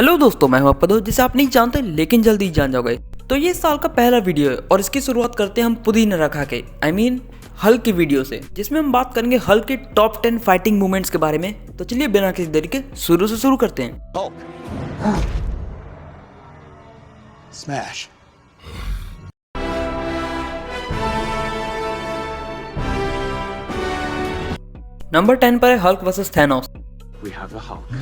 Hello दोस्तों, मैं हूं आपका जिसे आप नहीं जानते लेकिन जल्दी जान जाओगे। तो ये इस साल का पहला वीडियो है और इसकी शुरुआत करते हैं हम पुदीना रखा के हल्क की वीडियो से, जिसमें हम बात करेंगे हल्क के टॉप 10 फाइटिंग मूवमेंट्स के बारे में। तो चलिए बिना किसी देरी के शुरू करते हैं। Smash. नंबर 10 पर है Hulk versus Thanos. We have the Hulk.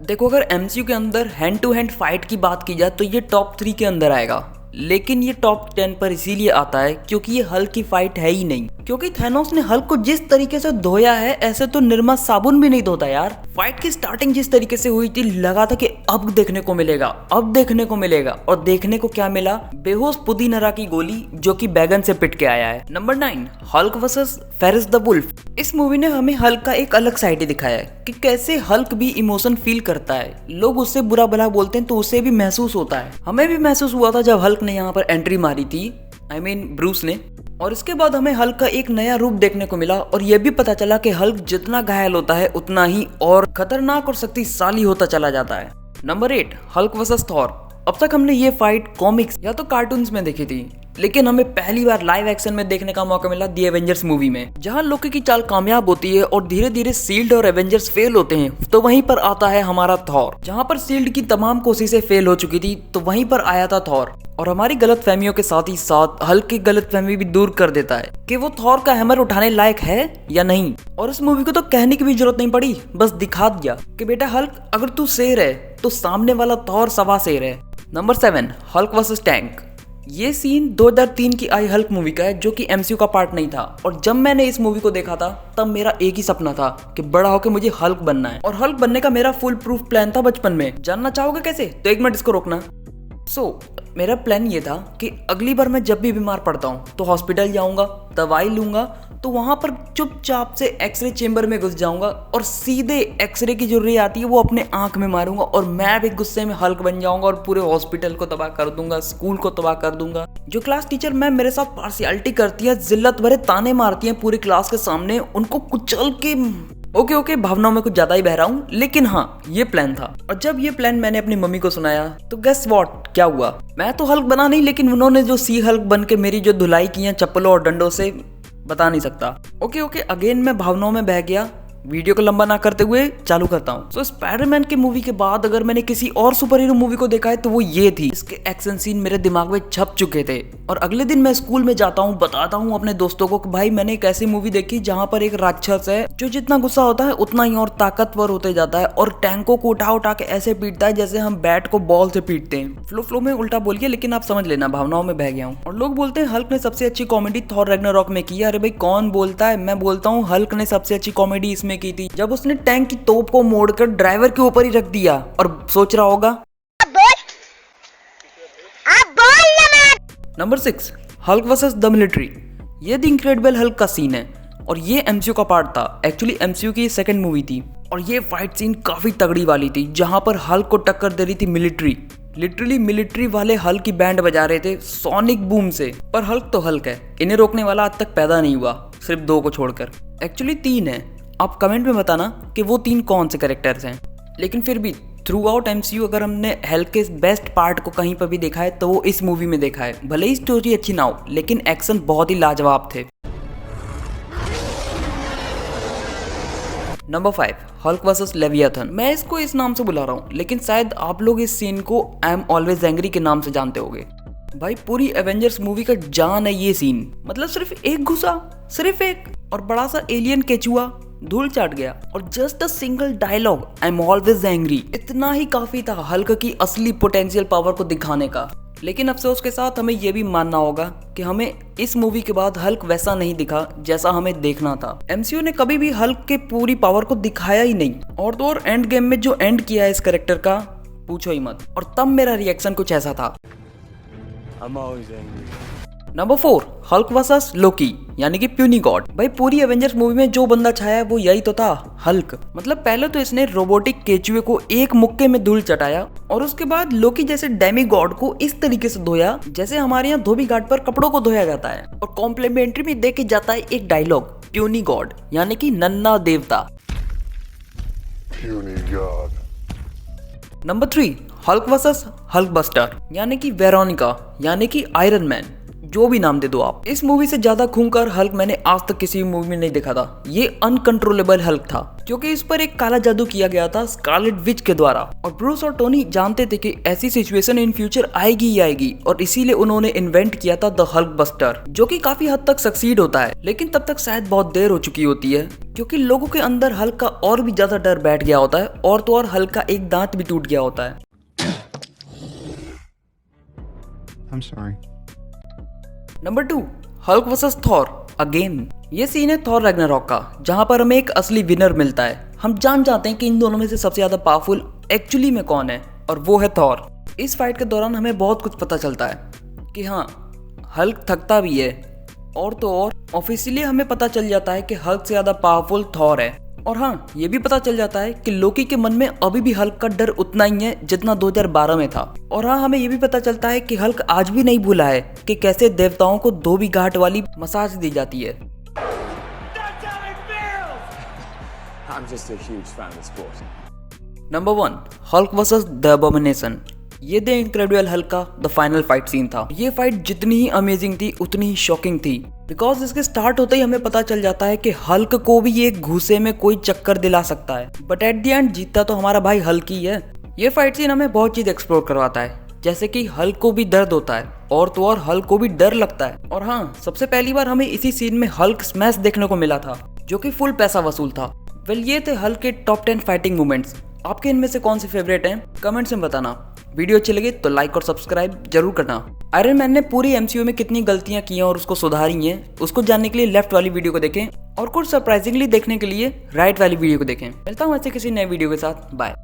देखो, अगर एमसीयू के अंदर हैंड टू हैंड फाइट की बात की जाए तो ये टॉप 3 के अंदर आएगा, लेकिन ये टॉप 10 पर इसीलिए आता है क्योंकि ये हल्क की फाइट है ही नहीं। क्योंकि थैनोस ने हल्क को जिस तरीके से धोया है, ऐसे तो निर्मा साबुन भी नहीं धोता यार। फाइट की स्टार्टिंग जिस तरीके से हुई थी, लगा था कि अब देखने को मिलेगा, अब देखने को मिलेगा, और देखने को क्या मिला? बेहोश पुदीनरा की गोली जो कि बैगन से पिट के आया है। Number 9, Hulk versus Fenris the wolf. इस मूवी ने हमें हल्क का एक अलग साइड ही दिखाया है कि कैसे हल्क भी इमोशन फील करता है। लोग उससे बुरा भला बोलते हैं तो उसे भी महसूस होता है। हमें भी महसूस हुआ था जब हल्क ने यहाँ पर एंट्री मारी थी, ब्रूस ने। और इसके बाद हमें हल्क का एक नया रूप देखने को मिला और यह भी पता चला कि हल्क जितना घायल होता है उतना ही और खतरनाक और शक्तिशाली होता चला जाता है। Number 8, Hulk versus Thor. अब तक हमने ये फाइट कॉमिक्स या तो कार्टून्स में देखी थी, लेकिन हमें पहली बार लाइव एक्शन में देखने का मौका मिला दी एवेंजर्स मूवी में, जहां लोकी की चाल कामयाब होती है और धीरे धीरे शील्ड और एवेंजर्स फेल होते हैं। तो वहीं पर आता है हमारा थॉर। जहां पर शील्ड की तमाम कोशिशें फेल हो चुकी थी, तो वहीं पर आया था थॉर और हमारी गलतफहमियों के साथ ही साथ हल्क की गलतफहमी भी दूर कर देता है कि वो थॉर का हैमर उठाने लायक है या नहीं। और इस मूवी को तो कहने की भी जरूरत नहीं पड़ी, बस दिखा दिया कि बेटा हल्क, अगर तू शेर है तो सामने वाला थॉर सवा शेर है। Number 7, Hulk versus tank. ये सीन 2003 की आई हल्क मूवी का है, जो कि एमसीयू का पार्ट नहीं था। और जब मैंने इस मूवी को देखा था तब मेरा एक ही सपना था कि बड़ा होकर मुझे हल्क बनना है। और हल्क बनने का मेरा फुल प्रूफ प्लान था बचपन में। जानना चाहोगे कैसे? तो एक मिनट इसको रोकना। मेरा प्लान ये था कि अगली बार मैं जब भी बीमार पड़ता हूँ तो हॉस्पिटल जाऊंगा, दवाई लूंगा, तो वहां पर चुपचाप से एक्सरे चेंबर में घुस जाऊंगा और सीधे एक्सरे की जो रे आती है वो अपने आंख में मारूंगा और मैं भी गुस्से में हल्क बन जाऊंगा और पूरे हॉस्पिटल को तबाह कर दूंगा, स्कूल को तबाह कर दूंगा। जो क्लास टीचर मैम मेरे साथ पार्शियलिटी करती है, जिल्लत भरे ताने मारती है पूरी क्लास के सामने, उनको कुचल के ओके भावनाओं में कुछ ज्यादा ही बह रहा हूँ, लेकिन हाँ ये प्लान था। और जब ये प्लान मैंने अपनी मम्मी को सुनाया तो गेस व्हाट क्या हुआ? मैं तो हल्क बना नहीं, लेकिन उन्होंने जो सी हल्क बन के मेरी जो धुलाई की है चप्पलों और डंडों से, बता नहीं सकता। ओके अगेन मैं भावनाओं में बह गया। वीडियो को लंबा ना करते हुए चालू करता हूँ। तो स्पाइडरमैन की मूवी के बाद अगर मैंने किसी और सुपर हीरो मूवी को देखा है तो वो ये थी। इसके एक्शन सीन मेरे दिमाग में छप चुके थे और अगले दिन मैं स्कूल में जाता हूँ, बताता हूँ अपने दोस्तों को कि भाई मैंने एक ऐसी मूवी देखी जहाँ पर एक राक्षस है जो जितना गुस्सा होता है उतना ही और ताकतवर होते जाता है और टैंकों को उठा के ऐसे पीटता है जैसे हम बैट को बॉल से पीटते हैं। फ्लो में उल्टा बोल गया, लेकिन आप समझ लेना, भावनाओं में बह गया हूँ। और लोग बोलते हैं हल्क ने सबसे अच्छी कॉमेडी थॉर रैग्नारॉक में की। अरे भाई कौन बोलता है? मैं बोलता हूँ हल्क ने सबसे अच्छी कॉमेडी इसमें की थी, जब उसने टैंक की तोप को मोड़कर ड्राइवर के ऊपर ही रख दिया और सोच रहा होगा। Number 6, Hulk versus the military. ये द इनक्रेडिबल हल्क का सीन है और ये एमसीयू का पार्ट था। एक्चुअली एमसीयू की सेकंड मूवी थी और ये फाइट सीन काफी तगड़ी वाली थी, जहां पर हल्क को टक्कर दे रही थी मिलिट्री। लिटरली मिलिट्री वाले हल्क की बैंड बजा रहे थे सोनिक बूम से। पर हल्क तो हल्क है, इन्हें रोकने वाला आज तक पैदा नहीं हुआ, सिर्फ 2 को छोड़कर। एक्चुअली 3 है। आप कमेंट में बताना कि वो 3 कौन से कैरेक्टर्स हैं। लेकिन फिर भी थ्रू आउट एमसीयू अगर हमने हल्क के बेस्ट पार्ट को कहीं पर भी देखा है तो वो इस मूवी में देखा है। भले ही स्टोरी अच्छी ना हो, लेकिन एक्शन बहुत ही लाजवाब थे। Number 5, Hulk versus Leviathan. मैं इसको इस नाम से बुला रहा हूँ, लेकिन शायद आप लोग इस सीन को आई एम ऑलवेज एंग्री के नाम से जानते होंगे। भाई पूरी एवेंजर्स मूवी का जान है ये सीन। मतलब सिर्फ एक घुसा, सिर्फ एक, और बड़ा सा एलियन केचुआ धूल चाट गया और just a single dialogue, I am always angry, इतना ही काफी था हल्क की असली पोटेंशियल पावर को दिखाने का। लेकिन अफसोस के साथ हमें यह भी मानना होगा कि हमें इस मूवी के बाद हल्क वैसा नहीं दिखा जैसा हमें देखना था। एमसीयू ने कभी भी हल्क के पूरी पावर को दिखाया ही नहीं। और तो और एंड गेम में जो एंड किया है इस कैरेक्टर का, पूछो ही मत। और तब मेरा रिएक्शन कुछ ऐसा था। नंबर 4, हल्क वर्सेस लोकी यानी कि प्यूनी गॉड। भाई पूरी एवेंजर्स मूवी में जो बंदा छाया है वो यही तो था, हल्क। मतलब पहले तो इसने रोबोटिक केचुए को एक मुक्के में धूल चटाया और उसके बाद लोकी जैसे डेमी गॉड को इस तरीके से धोया जैसे हमारे यहाँ धोबी घाट पर कपड़ों को धोया जाता है। और कॉम्प्लीमेंट्री में दे के जाता है एक डायलॉग, प्यूनी गॉड यानी कि नन्ना देवता। Puny God. Number 3, Hulk versus Hulk buster, यानी कि वेरोनिका, यानी कि आयरन मैन, जो भी नाम दे दो आप। इस मूवी से ज्यादा खूंखार हल्क मैंने आज तक किसी मूवी में नहीं देखा था। ये अनकंट्रोलेबल हल्क था क्योंकि इस पर एक काला जादू किया गया था स्कारलेट विच के द्वारा, और ब्रूस और टोनी जानते थे कि ऐसी सिचुएशन इन फ्यूचर आएगी ही आएगी, और इसीलिए उन्होंने इन्वेंट किया था द हल्क बस्टर, जो कि काफी हद तक सक्सीड होता है। लेकिन तब तक शायद बहुत देर हो चुकी होती है क्योंकि लोगों के अंदर हल्क का और भी ज्यादा डर बैठ गया होता है, और तो और हल्क का एक दांत भी टूट गया होता है। I'm sorry. Number 2, Hulk versus Thor again. ये सीन है थॉर रैग्नारॉक का, जहां पर हमें एक असली विनर मिलता है। हम जान जाते हैं कि इन दोनों में से सबसे ज्यादा पावरफुल एक्चुअली में कौन है, और वो है थॉर। इस फाइट के दौरान हमें बहुत कुछ पता चलता है कि हाँ, हल्क थकता भी है, और तो और ऑफिशियली हमें पता चल जाता है कि हल्क से ज्यादा पावरफुल थॉर है। और हाँ, ये भी पता चल जाता है कि लोकी के मन में अभी भी हल्क का डर उतना ही है जितना 2012 में था। और हाँ, हमें ये भी पता चलता है कि हल्क आज भी नहीं भूला है कि कैसे देवताओं को धोबी घाट वाली मसाज दी जाती है। I'm just a huge fan of sport. Number 1, Hulk versus the abomination. ये द इनक्रेडिबल हल्क का द फाइनल फाइट सीन था। ये फाइट जितनी ही अमेजिंग थी उतनी ही शॉकिंग थी, बिकॉज इसके स्टार्ट होते ही हमें पता चल जाता है कि हल्क को भी एक घूसे में कोई चक्कर दिला सकता है, बट एट द एंड जीतता तो हमारा भाई हल्क ही है। ये फाइट सीन हमें बहुत चीज एक्सप्लोर करवाता है, जैसे कि हल्क को भी दर्द होता है, और तो और हल्क को भी डर लगता है। और हाँ, सबसे पहली बार हमें इसी सीन में हल्क स्मैश देखने को मिला था, जो कि फुल पैसा वसूल था। वेल, ये थे हल्क के टॉप 10 फाइटिंग मोमेंट्स। आपके इनमें से कौन से फेवरेट हैं, कमेंट्स में बताना। वीडियो अच्छी लगे तो लाइक और सब्सक्राइब जरूर करना। आयरन मैन ने पूरी एमसीयू में कितनी गलतियां की हैं और उसको सुधारी हैं, उसको जानने के लिए लेफ्ट वाली वीडियो को देखें, और कुछ सरप्राइजिंगली देखने के लिए राइट वाली वीडियो को देखें। मिलता हूँ ऐसे किसी नए वीडियो के साथ। बाय।